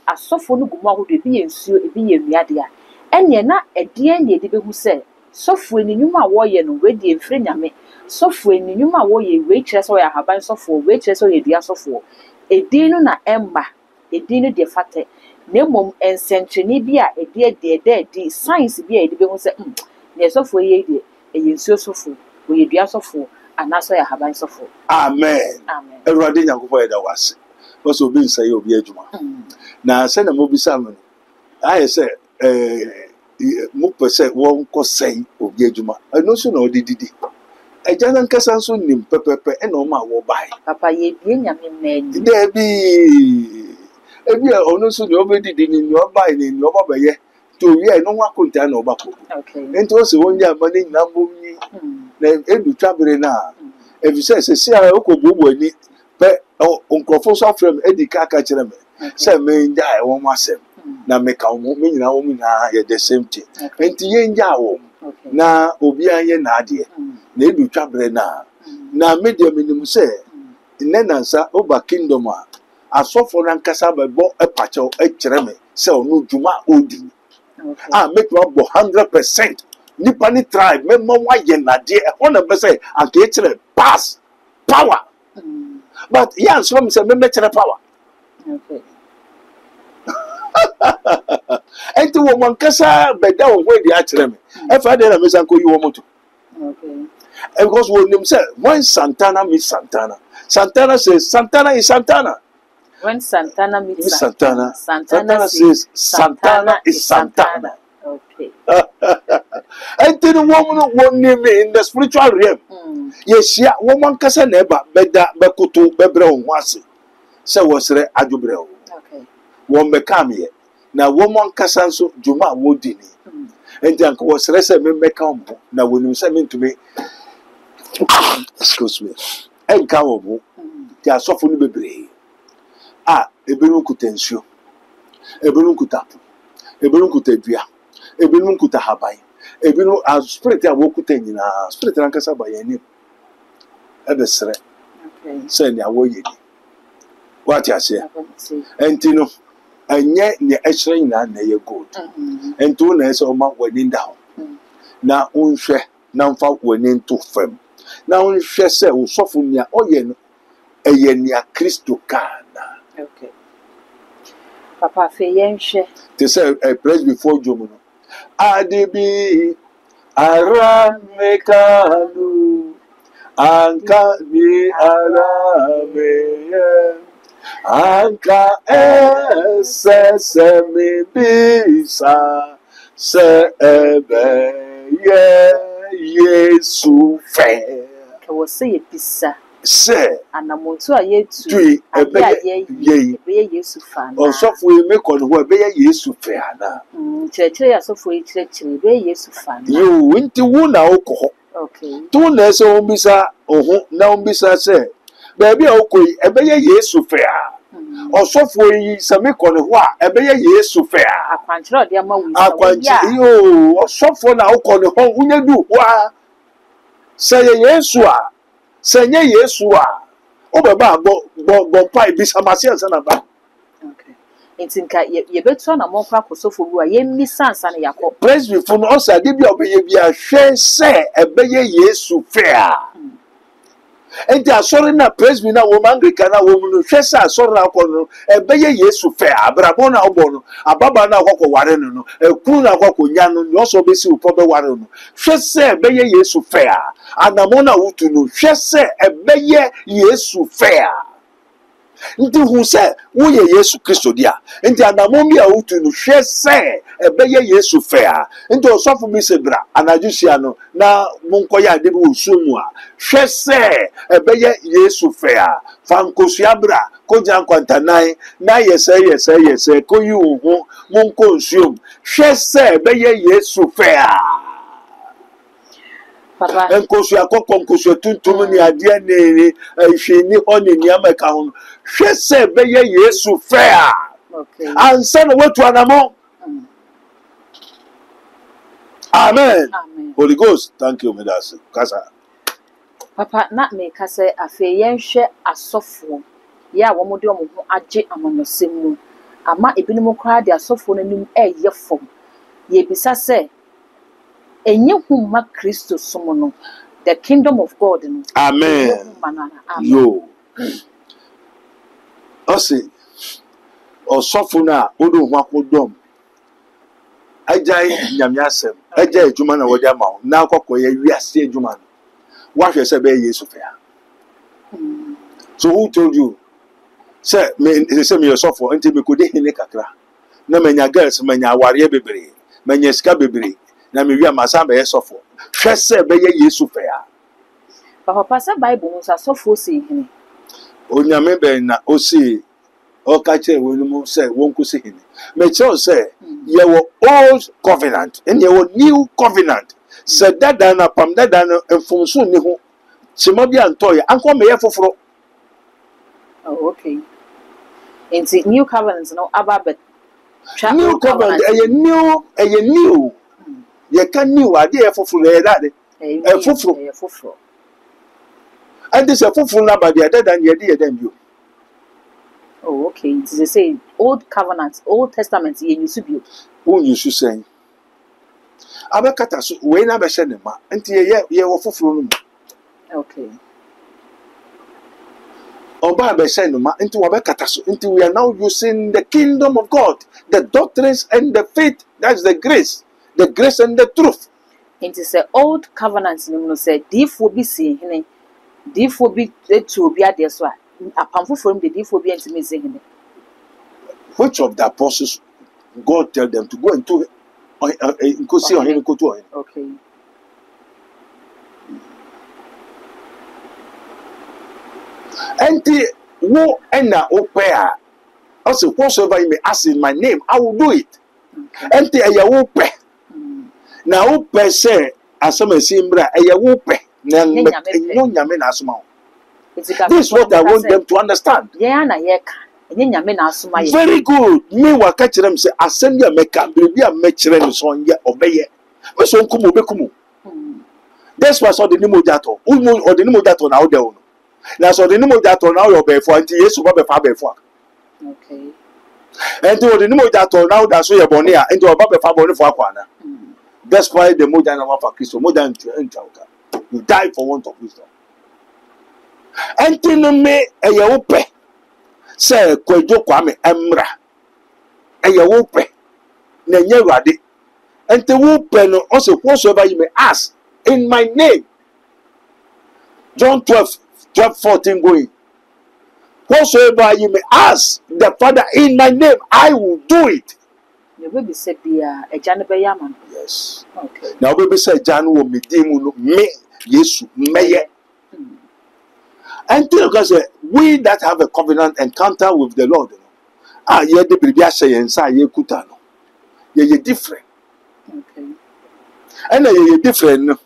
S2: asɔfo no gu mu ahodo ebi yɛ nsuo ebi yɛ nnuade a ɛnneɛ na ɛdeɛ ne yɛde bɛhu sɛ sɔfo ni nnwuma a wɔyɛ no wei deɛ mfiri nyame sɔfo ni nnwuma a wɔyɛ wei kyerɛ sɛ ɔyɛ ahaban sɔfo wei kyerɛ sɛ ɔyɛ dua sɔfo edin no na ɛmba edin no deɛ fata na mmom nsɛnkyerɛnne bi a ɛdi science bi a yɛde bɛhu sɛ nea sɔfo yɛ deɛ ɛyɛ nsuo sɔfo ɔyɛ dua sɔfo anaasɛ ɔyɛ ahaban sɔfo.
S1: Amen. Awurade Nyankopɔn yɛda wo ase wɔsɛ obi nsɛe obi adwuma na sɛna mobisa me no ayɛ sɛ mopɛ sɛ wɔnkɔ sɛe obi adwuma ɛno nso na ɔde didi agya no nkasa nso nim pɛpɛpɛ ɛna ɔma wɔbae
S2: papa yɛbie nyame mmaani
S1: daabi ebi a ɔno nso nea ɔbɛdidi ne nea ɔbae ne nea ɔbɛbɛyɛ nti owie no ho akontaa na ɔbakɔ nti wɔ sɛ wɔnyɛ ama no nyinaa mmom nyi na ɛdu twabere no a ɛfiri sɛ sɛsi a wokɔbuobu ani pɛ nkurɔfo nso afrɛ m adi ka aka kyerɛ me sɛ mengyae wɔn asɛm na meka wo me nyinaa wɔn nyinaa yɛ the same thing nti yɛngyaa wɔn na obiara nyɛ n'adeɛ na ɛdu twabere no a na medeɛ menim sɛ nnɛ nansa woba kingdom a asɔfo no ankasa bɛbɔ ɛpakyɛw ɛkyerɛ me sɛ ɔno dwuma a ɔdi a mɛtumi abɔ 100% nipa ne tribe mɛma wayɛ n'adeɛ ɛhɔ na bɛ sɛ anka ɛkyerɛ pass power but yɛ ansoro me sɛ mɛmɛkyerɛ power ɛnti wɔ mo ankasa bɛda wɔ hɔ adi akyerɛ me ɛfa deɛ na mɛsa nkɔyi wɔ moto because wɔnim sɛ when Santana meets Santana Santana says Santana is Santana.
S2: When Santana meets
S1: Santana, Santana says Santana is Santana.
S2: Okay.
S1: And then the woman won't name me in the spiritual realm. Yes, yeah, woman kasa neba beda bekutu bebre onwase. Se wasre ajubre.
S2: Okay.
S1: Won bekam ye. Na woman kasa nso juma wodi ni. And then wasre se me meka mbo na wonu se me ntumi. Excuse me. Enka wo ti asofo ni bebre. Ebenum kuta nsuo, ebenum kuta po, ebenum kuta dua, ebenum kuta haban, ebenum spirit a wokuta nyinaa, spirit na nkasa ba yɛ anim. Ɛbɛsrɛ. Sɛ nea wɔyɛ ni. Wate aseɛ. Ɛnti no, ɛnyɛ nea ɛhyerɛ nyinaa na ɛyɛ gold. Ɛnti wo na ɛsɛ ɔma w'ani da ho. Na wonhwɛ na mfa w'ani nto fam. Na wonhwɛ sɛ wo sɔfo nea ɔyɛ no ɛyɛ nea Kristo kaa na.
S2: Okay. Papa fe yenhwe.
S1: They say I praise before Jomuno. Adibi aramekalu anka bi arame anka esesemi bisa se ebe Yesu fe.
S2: Ko se bisa.
S1: Say,
S2: anamontu a yetu
S1: ebe
S2: Yesu fa na
S1: osofo e mekọ no ho ebe Yesu fe ana
S2: kyerɛkyerɛ asofo yi kyerɛkyerɛ ebe Yesu fa na
S1: yo nti wo na wokɔ
S2: okay
S1: to na ɛsɛ wo bisa oho na wo bisa sɛ baabi a wokɔ yi ebe Yesu fe a osofo yi sɛ mekɔ no ho a ebe Yesu fe a
S2: akwankyerɛ de ama wo
S1: akwankyerɛ yo osofo na wokɔ no ho unya du ho a sɛ Yesu a Senye Yesu a obeba bo pai bisa mase ansa na ba.
S2: Okay. Enti nka ye betu na mo kwa kosofo bu a ye mmisa ansa na yakọ.
S1: Praise be for no osa de bia obeye bia hwe se ebeye Yesu fe a. Enti asori na praise be na wo Anglican na wo mu no hwe se asori na akọ no ebeye Yesu fe a. Abrabo na obo no ababa na akọ ware no no ekunu na akọ nya no no so be si upo be ware no hwe se ebeye Yesu fe a. Anamona wutu no hwe se ebeye Yesu fe a. Nti hu se wo ye Yesu Kristo dia nti anamomi a wutu no hwe se ebeye Yesu fe a. Nti osofo mi se bra anajusia no na monkoya de bi wosumu a hwe se ebeye Yesu fe a. Fankosua bra koja nkwantanan na yese koyi wo monko nsuom hwe se ebeye Yesu fe a.
S2: Papa
S1: Enkosu akoko nkosu tuntum ni ade ne hwini oni ni ameka ho hwe se beye Yesu fe a.
S2: Okay.
S1: Ansa no watu anamo Amen.
S2: Amen.
S1: Holy Ghost, thank you, Medasi. Kasa.
S2: Papa, na me ka sɛ afei yɛnhwɛ asɔfoɔ yɛ a wɔn de wɔn ho agye amanɔsɛm mu ama ebinom koraa de asɔfoɔ n'anim ɛɛyɛ fam yɛbisa sɛ enye hu ma Kristo som no the kingdom of God no.
S1: Amen.
S2: Amen.
S1: Yo. Ɔsi ɔsɔfo na ɔdo ho akodɔm agyae nyame asɛm agyae adwuma na wɔde ama wo na akɔkɔ yɛ wiase adwuma no wahwɛ sɛ bɛyɛ Yesu fɛ a. So who told you? Say me sɔfo nti me kodi hene kakra na manya girls manya awareɛ bebree manya sika bebree na me wi amasa bɛyɛ sɔfo hwɛ sɛ bɛyɛ Yesu fɛ a.
S2: Papa sɛ Bible mu sɛ asɔfoɔ si hene.
S1: Onyame bɛn na osi ɔka kyerɛ wɔn mu sɛ wɔn nkosi hene mekyerɛw sɛ yɛwɔ old covenant ɛna yɛwɔ new covenant sɛ dada na pam dada no mfomso nni ho kyima bi antɔ yɛ ankɔ mɛyɛ foforɔ.
S2: Oh, okay. Nti new covenant no aba bɛ twa
S1: New covenant ɛyɛ new yɛka new adeɛ yɛ foforɔ yɛ dade
S2: foforɔ.
S1: ɛde sɛ foforɔ no aba deɛ dada no yɛde yɛ dɛn bio.
S2: Oh, okay. Nti sɛ say old covenant old testament yɛ nyusu bio.
S1: Wonyusu sɛn abɛkata so wei na bɛhyɛ ne ma nti yɛwɔ foforɔ no mu.
S2: Okay.
S1: Ọba abɛhyɛ no ma nti wɔbɛkata so nti we are now using the kingdom of God, the doctrines and the faith, that's the grace and the truth.
S2: Nti sɛ old covenant no mu no sɛ diifoɔ bi si hene diifoɔ bi etu obi adeɛ so a apam foforɔ mu de diifoɔ bi ntumi si hene.
S1: Which of the apostles God tell them to go into nkosi ɔhene kotu ɔhene.
S2: Okay.
S1: Enti wo ɛna wopɛ a ɔsɛ whatsoever you may ask in my name I will do it. Enti ɛyɛ wopɛ na wopɛ sɛ asɛm esi mbra ɛyɛ wopɛ na ɛnyɛ nyame na asoma wo. This is what I want them to understand.
S2: Yɛn na yɛka ɛnyɛ nyame na asoma yɛ.
S1: Very good. Me waka kyerɛ m sɛ asɛm bi a mɛka biribi a mɛkyerɛ no so ɔnyɛ ɔbɛyɛ mɛsɛ ɔnkum ɔbɛkum. That's why ɔde ne mogya tɔ ɔde ne mogya tɔ na ɔda wo no na sɛ ɔde ne mogya tɔ na ɔyɛ ɔbɛɛfo nti Yesu ba bɛfa abɛɛfo a.
S2: Okay.
S1: Nti ɔde ne mogya tɔ na ɔda so yɛ bɔne a nti ɔba bɛfa bɔnefo akɔ ana. That's why the mogya na wafa Kristo mogya ntwa wo ka. You die for want of wisdom. Nti no me ɛyɛ wo pɛ sɛ Kwadwo Kwame ɛmmra ɛyɛ wo pɛ na ɛnyɛ Awurade. Nti wo pɛ no ɔsɛ whatsoever you may ask in my name. John 12:14 going. Whatsoever you may ask the Father in my name, I will do it.
S2: Yes. Okay.
S1: Now baby said Jan will be demon me Yesu meye. Until because we that have a covenant encounter with the Lord, ye de bibia say yensa ye kuta no. Ye different.
S2: Okay.
S1: And ye different.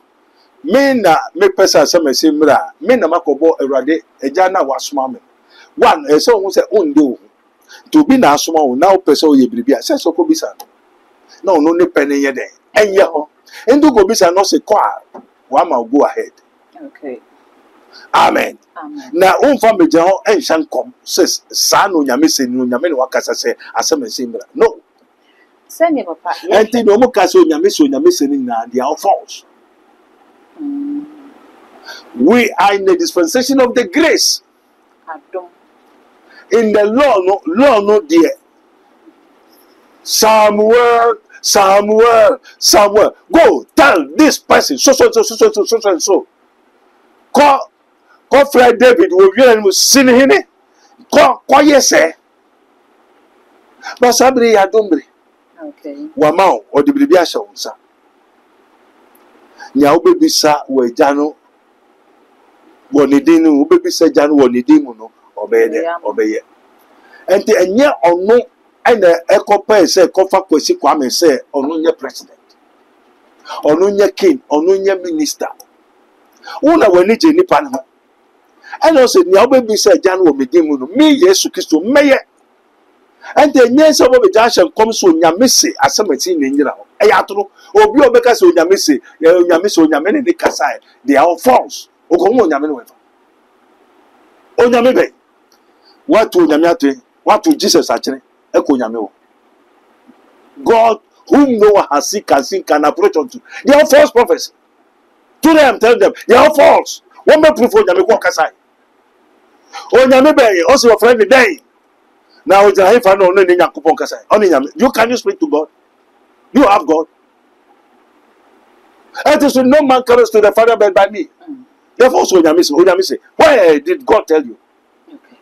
S1: Me na me person say me simra. Me na makobo Awurade eja na wasoma me. One say who say onde o. To be na asoma o na person ye bibia say so ko bisa. No ne penny ye den. Enye ho. Endo go bisa no say ko a wa ma go ahead.
S2: Okay.
S1: Amen.
S2: Amen.
S1: Na umfa meja ho enshan kom says sa no nyame se no nyame no wakasa se asem simra. No.
S2: Send me papa.
S1: Enti no mo kasa nyame se ni na they are false. We are in the dispensation of the grace. In the law no dear. Samuel, go tell this person so. Call Fred David will be and sin him. Call yes, eh? But somebody ya dumbre.
S2: Okay.
S1: Wamao or the Bibia Shonsa. Nya ubebisa we jano wonidinu ubebisa jano wonidimu no obeye enti enye onu ene ekopa se kofa Kwesi Kwame se onu nye president onu nye king onu nye minister una weni je nipa no ene o se nya ubebisa jano wonidimu no me Yesu Kristo meye And the yes of the Jashan comes to Yamisi as some in India. Ayatro, or Biobeka so Yamisi, Yamiso Yamen de Kasai, they are all false. Okomo Yamen. Onyamebe. What to Yamiate? What to Jesus actually? Eko Yamio. God, whom Noah has seen, can approach unto. They are false prophets. Today I'm telling them, they are false. One more proof of Yamiko Kasai. Onyamebe, also your friend the day. Now it's a high fan on Yakupon Kasai. Only you can you speak to God? You have God. It is no man comes to the Father but by me. Therefore, so Onyamisi. Where did God tell you?
S2: Okay.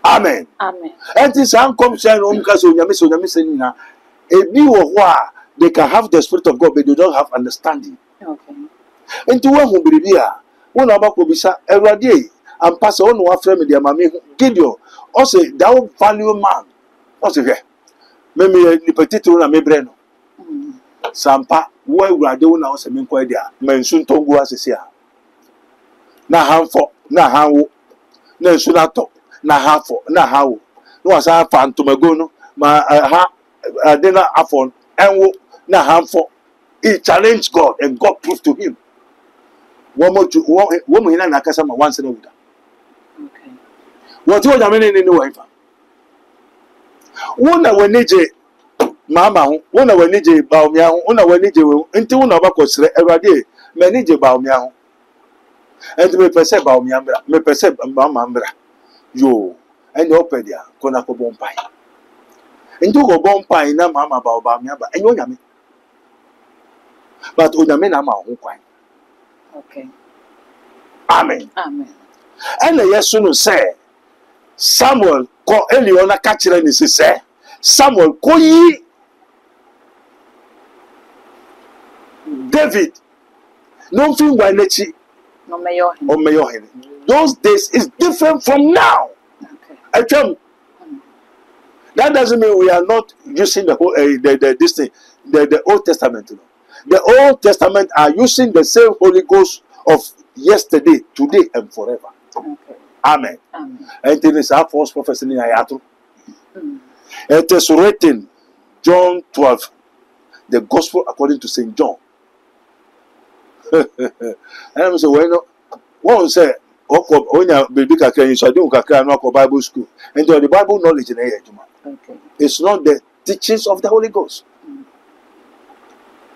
S1: Amen.
S2: Amen.
S1: And this unconcerned Onyamisi now. They can have the Spirit of God, but they don't have understanding.
S2: Okay.
S1: Into one who be here, one about Kubisa, every day, and pass on one friend with their mammy, Gideon, also, thou value man. Also, here, maybe the potato and membrane. Sampa, why we are doing now, some inquiry, mention Tongo as a seer. Na harmful, na how, no sunato, na half, na how. No, as I found to my gono, my dinner upon, and na harmful. He challenged God, and God proved to him. Woman in Nakasama once in a week.
S2: Okay.
S1: What do you mean in the way? One when Nije Mama, one when Nije Baumia, one when Nije, into one of us every day, Manije Baumia. And me perceive Baumia, me perceive Mamma, yo, and your pedia, Konako Bompai. Into go Bompai, na Mamma Baumia, and you know me. But Unamena Mahuquai.
S2: Okay.
S1: Amen.
S2: Amen.
S1: And the yes soon say Samuel call Eliona catcher and he say Samuel call ye David. Nothing by nature
S2: No mayor.
S1: or mayor. Those days is different from now.
S2: Okay.
S1: I tell you, that doesn't mean we are not using the whole this thing, the Old Testament. You know. The Old Testament are using the same Holy Ghost of yesterday, today, and forever.
S2: Okay.
S1: Amen.
S2: Amen.
S1: And it is our false prophecy in Ayato. It is written, John 12, the Gospel according to St. John. And I'm saying, well, one say, baby kakra, so I don't kakra no Bible school. And the Bible knowledge in
S2: Okay.
S1: it's not the teachings of the Holy Ghost.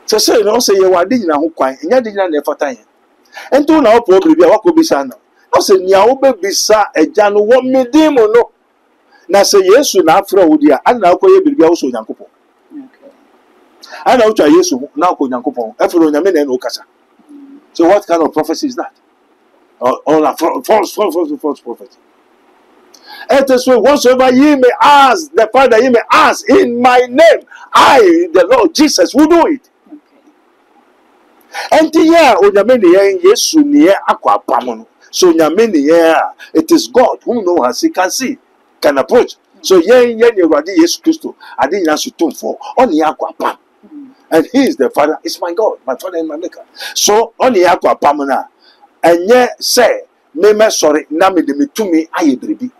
S1: So say no say you are did na ho kwan, nya did na nefa tan. Ento na opo obi a wako bisa na. No say nia wo be bisa eja no wo medim no. Na say Yesu na afra wo dia, ana akoye bibia wo so Nyankopon.
S2: Okay.
S1: Ana wo twa Yesu na akọ Nyankopon. Afro nyame na okasa. So what kind of prophecy is that? Or a false prophecy. It is whatsoever ye may ask, the Father ye may ask in my name, I, the Lord Jesus, will do it. And here, Yesu niye akwa pamono. So it is God who knows as he can see, can approach. So ye wadi Yesu Christo, adi nasu tumfo, oni akwa pam. And he is the Father, is my God, my Father and my Maker. So oni akwa pamona. And ye say, me sorry, na me de me to me aye bribi.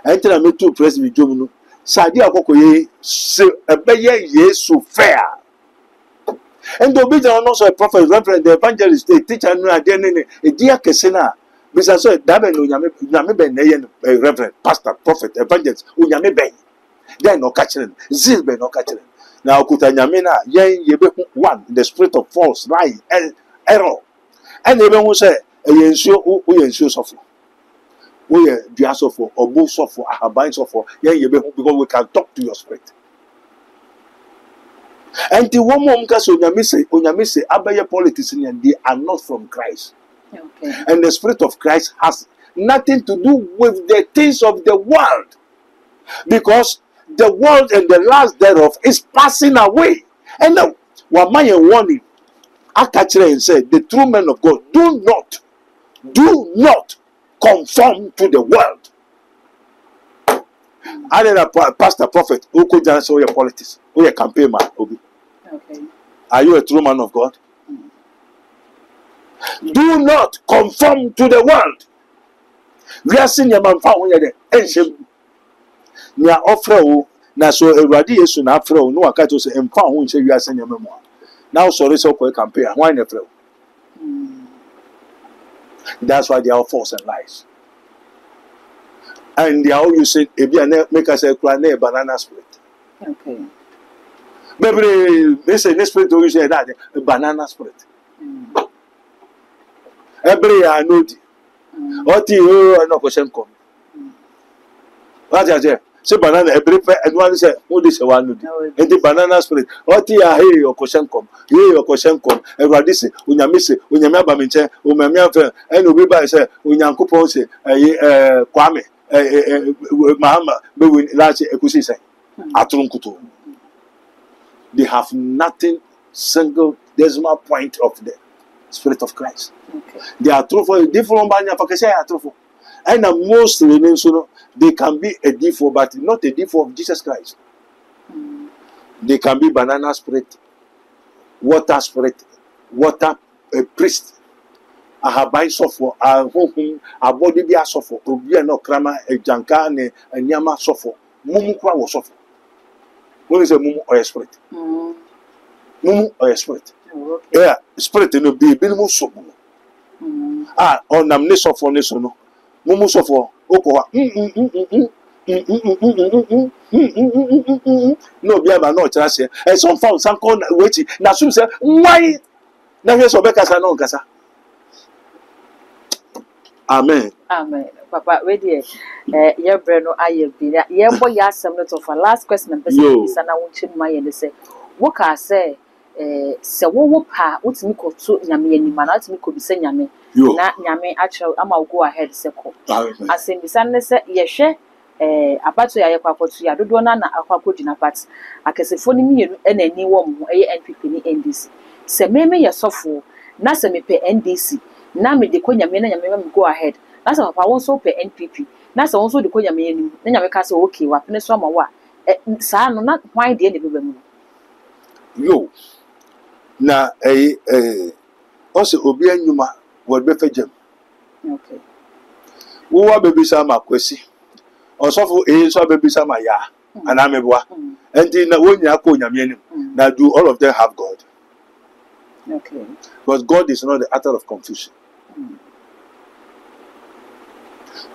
S1: And tell me to press me jomuno. Sadi akoko ye se ebeye Yesu fair. And the obedient also a prophet, reverend, the evangelist, the teacher, no identity, a dear Kesena. Because so Daben Yame Ben, reverend, pastor, prophet, evangelist, Uyame Ben. Then no catching, Zil Ben no catching. Now Kutanyamina, ye one, the spirit of false, lie, and error. And even who say, a yensure, we ensure suffer. We are dear suffer, or move suffer, a bind suffer, because we can talk to your spirit. And the woman Unyamise, Abaye politicians, they are not from Christ.
S2: Okay.
S1: And the Spirit of Christ has nothing to do with the things of the world. Because the world and the last thereof is passing away. And now, what my warning, I catch it and say, the true men of God, do not conform to the world. I need a pastor, prophet, who could just show your politics, who your campaign man, Obi.
S2: Okay.
S1: Are you a true man of God? Do not conform to the world. We are seeing your man found here. Nya offer na so Awurade Yesu na afrɛ wo no aka to sɛ emfa ho nhyɛ wiase nyame mu a now sorry sɛ kɔ campaign why na frɛ wo. That's why they are false and lies. And they are all using make us say a banana spirit.
S2: Okay.
S1: Maybe they say this spirit you say that a banana spirit. Every I know what you no question come. What is it? Say banana every and one say who this one and the banana spirit. What you hear your question come. Hear your question come. Everybody say unyamisi unyamaba minche unyamia and ubiba say unyankopon say kwame Mahama be large ekusi say atrunkuto. They have nothing single decimal point of the Spirit of Christ. Okay. They are true for different banya for say are true for. And most remains so they can be a default, but not a default of Jesus Christ. They can be banana spirit, water a priest. I have by suffer, a body be a suffer, be no crama, a jankane, a nyama suffer. Mumu kwa was suffer. What is a mumu or a spirit? Mumu or a spirit? Yeah, spirit in the be so. On amnesia for Nesono. Mumu suffer. Okoa. No, be able not to say. And some found some corner waiting. Now, soon say, why? Now, here's Obeka no Gasa. Amen.
S2: Amen. Papa, wait here. Your breno, I have been. Your boy, you asked some of our last question. And I want you my and say, what can I say? Se wo pa wotimi koto nyame anima na wotimi ko bisa nyame na nyame actually ama go ahead se ko asem bisa ne se yehwe apato ya yakwakoto ya dodo na akwakodu na part akesefo ni mienu na ani wo mo NPP ni NDC se meme yesofo na se me pe NDC na me de ko nyame na nyame me go ahead na se papa won so pe NPP na se won so de ko nyame ani na nyame ka se okay wa pene so ama wa saa no na hwan de ne beba mu
S1: yo na also obi anyuma word be fejem. Okay. Wo wa bebi sama kwesi. Osofo so bebi sama ya anamebwa. Enti na wonya ko nyame anim. Na do all of them have God?
S2: Okay.
S1: Because God is not the author of confusion.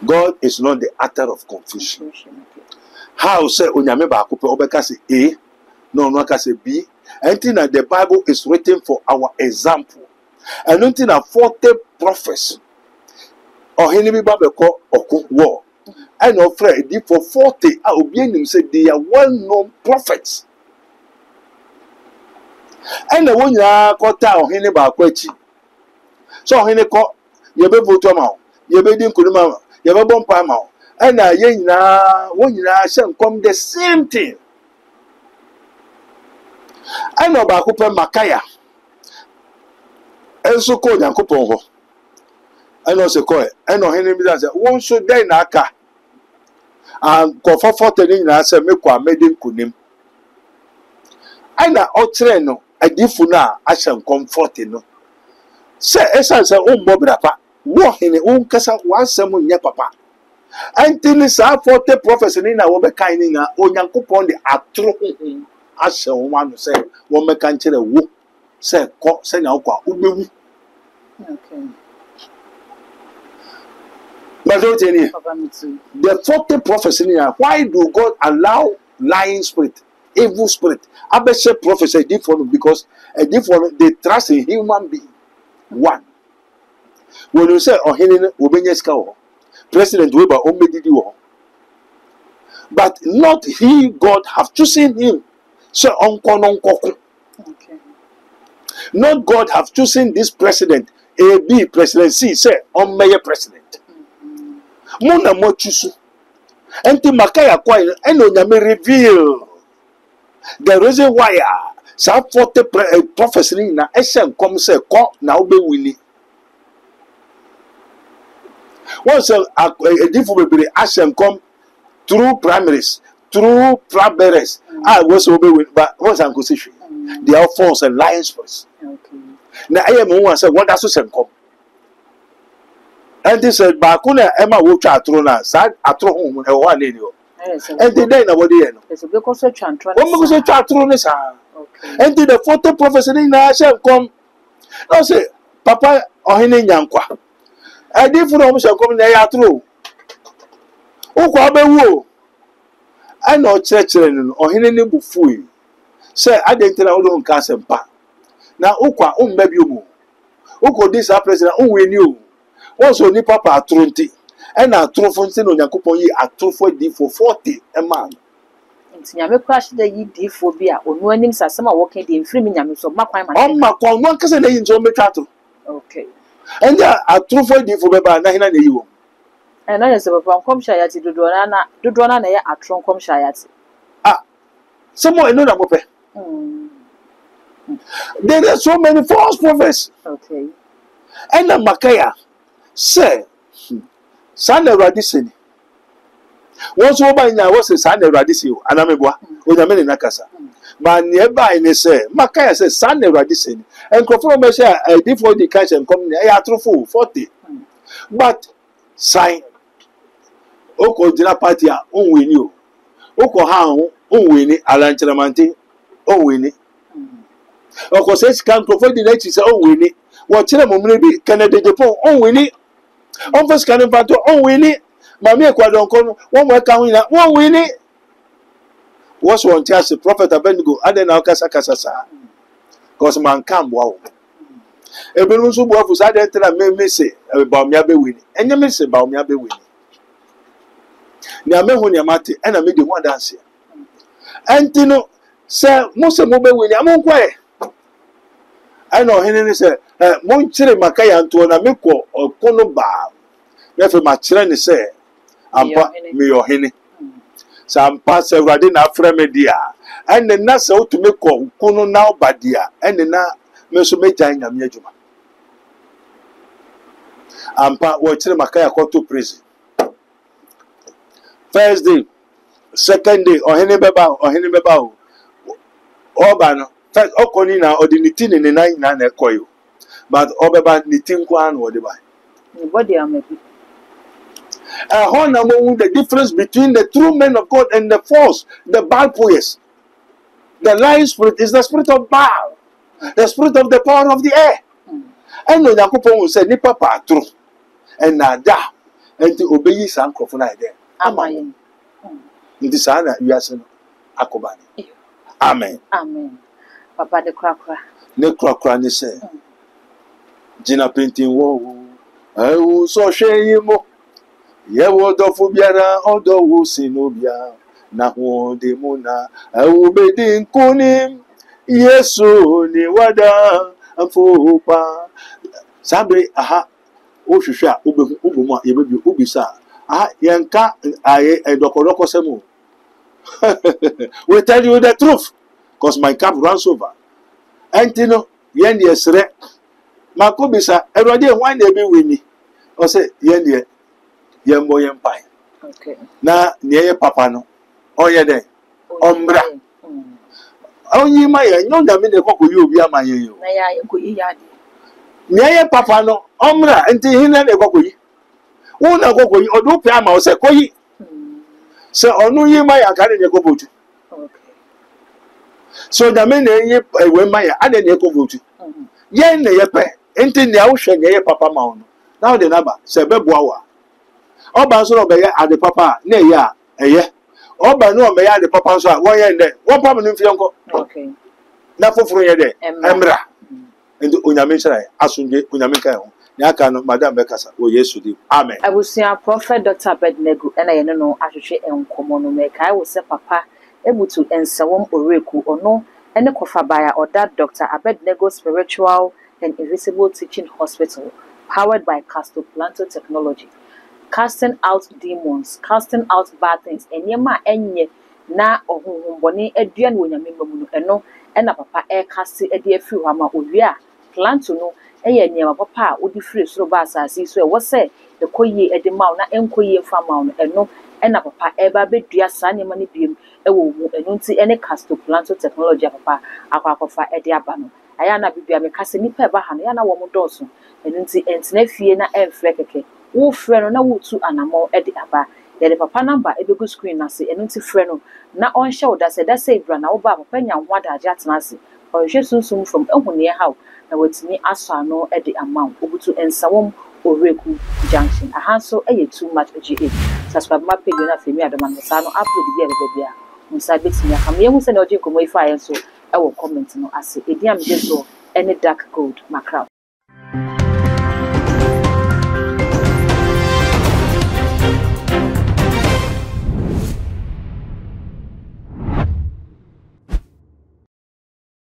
S1: God is not the author of confusion. Okay. How say onyame ba ko pe obeka say A no can say B. Anything that the Bible is written for our example. And anything that 40 prophets or enemy Bible call war. And afraid for 40 Obianim said they are well-known prophets. And the one you are called town Henny Bakwechi. So Henny call you be vote amount, you be din Kuruma, you be bomb amount. And I when you are come the same thing. I know about Cooper Makaya. And so called Yankopo. I know se call it. I know him that one so day naka. And go for 40 in answer me kwa made kunim. I know outreno a diffuna I shall comfort no. Say essence Bobrapa. Walk in the own casa one sermon ya papa. And things are 40 prophets in our Bekaining or Yankopon the atro. Ashe woman say one make an chere wo say ko say na kwa ubewu. Okay. But the 40 prophecy why do God allow lying spirit, evil spirit? Abeshe prophecy different because a different they trust in human being. One. When you say oh hene obenyeska President Weber omedidi wo. But not he God have chosen him. So okay. Not God have chosen this president A, B, president C, say on mayor president. Mona mo chusu. Enti makaya kwa eno nyame reveal the reason why sa 40 prophecy na esen come say ko na obe wini. Once a different be action come through primaries, through primaries. I was obey but what's an accusation? They are false and lying spirits. Okay. Now I am one say what does so come? And this said Bakuna Emma will try to run outside at home and one lady. And the day na what they know.
S2: There's a big also chantron.
S1: Oh, because I try to this. And the photo prophecy in the come. I say, Papa, or any yankwa. I did for almost a coming there through. Oh, Quabe, I know church or any buffooy. Say, I didn't tell our own castle. Now, Okwa, baby, Oko, this our president, we knew. Also, ni Papa 20. And a true for Sino Yakupo, a true for D for 40 a man.
S2: Nyame crash the yi phobia or no names as some walking the inflaming yam so my
S1: one cousin in Zombie Tato.
S2: Okay.
S1: And a true for D for Baba, Nahina, you.
S2: And I said, come Shayati do Dona a trunk come Shayati.
S1: Ah, someone another mope. There are so many false prophets.
S2: Okay.
S1: And the Makaya say, San Radicini. Once over in was a San Radicio, and I'm with a minute Nakasa. But nearby, they say, Makaya says San Radicini, and Crawford measure a different the cash and come near true 40. But sign Oko Dina Patia, win you. Oko How, win Alanchamanti, win it. Of course, it's can Crawford the next is win it. What maybe Canada Japan, win it. On first cannon battle, win it. Mammy Quadron, one more coming up, win it. Was one chance the prophet Abednego, and then Alcasa Casasa. Because man come wow. A Benusu was added to a may say about me abe winning, and you may say about me abe winning. Nyame ho nyamate and I made the one dance here. And Tino say, most of mobile winning, I'm on quiet. I know Henry said, Monchere Makaya Antona Miko or Kono Bar. Therefore, my children say, I'm me or Henny. Some pass a radina fremedia, and the Nasa to make Kono now badia, and the na Mesomeja in Yamajuma. I'm part watching Makaya called to prison. First day, second day, or Henny Beba, or Henny Beba, Oban, first Okonina, or the Nitin in the 99 coil. But Obeba Nitin Kwan or the buy.
S2: Body are maybe.
S1: The difference between the true men of God and the false, the Baal poets. The lying spirit is the spirit of Baal, the spirit of the power of the air. And when Yakupo will say, Nipa true, and Nada, and to obey some crofona there.
S2: Amen.
S1: In this honor, you are saying, Akobani. Amen.
S2: Amen. Papa the cracker.
S1: Ne cracker, they say, Gina painting wall. I will so share you. Ye wodofu biara odo wusinobia na huode muna awubedi nkuni Yesu ni wada afopa sabre aha ohwehwe obomu yebebi obisa aha yenka aye edokodoko semu. We tell you the truth because my cup runs over. Antino yen yesre makobisa erode wan na be wini o say yen Yembo Yempai.
S2: Okay.
S1: Na near Papa no. Oh, yeah, then. Ombra. Oh, ye my, no, the minute you be a my you. Near Papa no. Ombra, and he never go. Won't I go or do Pama or say, Koi? So, on no ye my academy go to. Okay. So the minute when my other go to. Yen, ye pay. Enti the ocean, ye Papa Mount. Now the number, Sebeboa. Oba so obey ade papa na eya eye oba no obey ade papa so a wo ye nde wo papa no mfi enko
S2: okay
S1: na foforo ye de emra ndo onyame nshira asunje onyame kan ho na aka no madam bekasa wo Yesu di amen.
S2: Abusia prophet Dr. Abednego na ye no ahwehwe enkomo no me kai wo se papa ebutu ensewom oreku ono ene kofa baya oda Dr. Abednego Spiritual and Invisible Teaching Hospital powered by Castle Planto Technology. Casting out demons, casting out bad things. Enyema enye na ohuhumboni eduan wonyamemba mu no eno ena papa cast e de afi hama owia plant no eye nyema papa odi free soro ba asase so e wo se ekoye e de maw na enkoye fa maw no eno ena papa ba bedua sa nyema ne biem e wo mu eno nti ene Castle Planto Technology papa akwakofa e de aba no aya na bibia me kase nipa ba ha no ya na wo mu doso eno nti entena fie na enfre keke wo frɛ no na wotu anamo de aba yɛde papa number ebegu screen na se ɛno nti frɛ no na ɔnhyɛ wo da sɛ ibra na wo ba papa nya ho adagye atena ase ɔhwɛ sunsum from ehu ne how na watumi asɔ ano de ama wo obutu nsawom Oreku Junction aha nso too much GA subscribe my page na femi adoma no sa no upload bi e bia mo sa betimi aka me hu se na oje komo ifa yen so e wo comment no ase ediam je so any dark gold macra